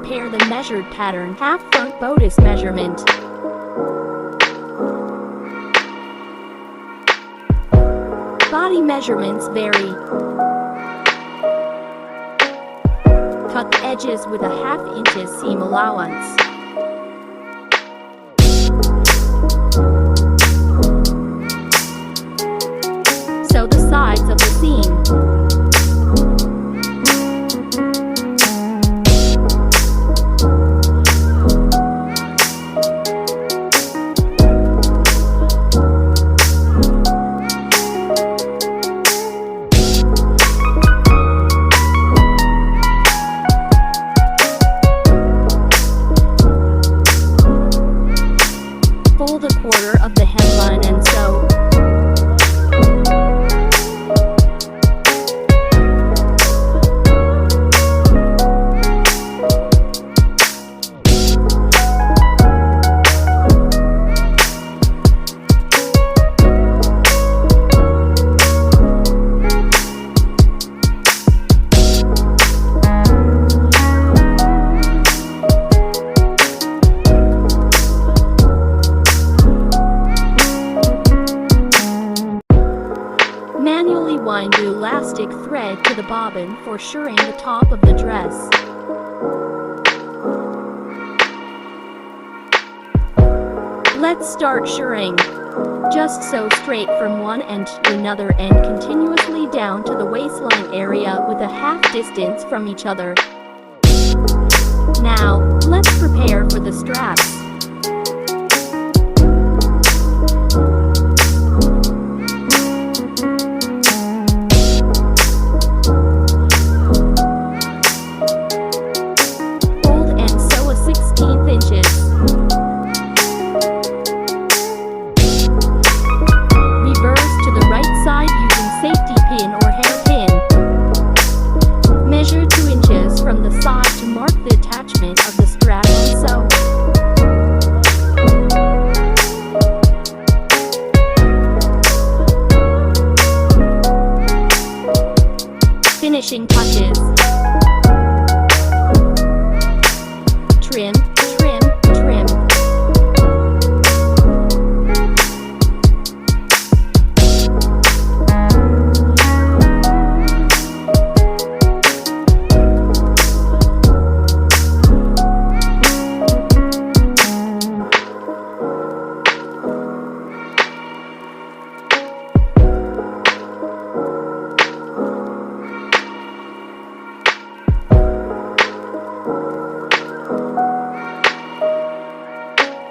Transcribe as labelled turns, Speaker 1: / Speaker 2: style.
Speaker 1: prepare the measured pattern half front bodice measurement. Body measurements vary. Cut the edges with a ½ inch seam allowance. Sew the sides of the seam. Fold a quarter of the hemline and sew. Manually wind the elastic thread to the bobbin for shirring the top of the dress. Let's start shirring. Just sew straight from one end to another and continuously down to the waistline area with a half distance from each other. Now, let's prepare for the straps. Safety pin or hairpin. Measure 2 inches from the side to mark the attachment of the strap and sew. Finishing touches. Trim.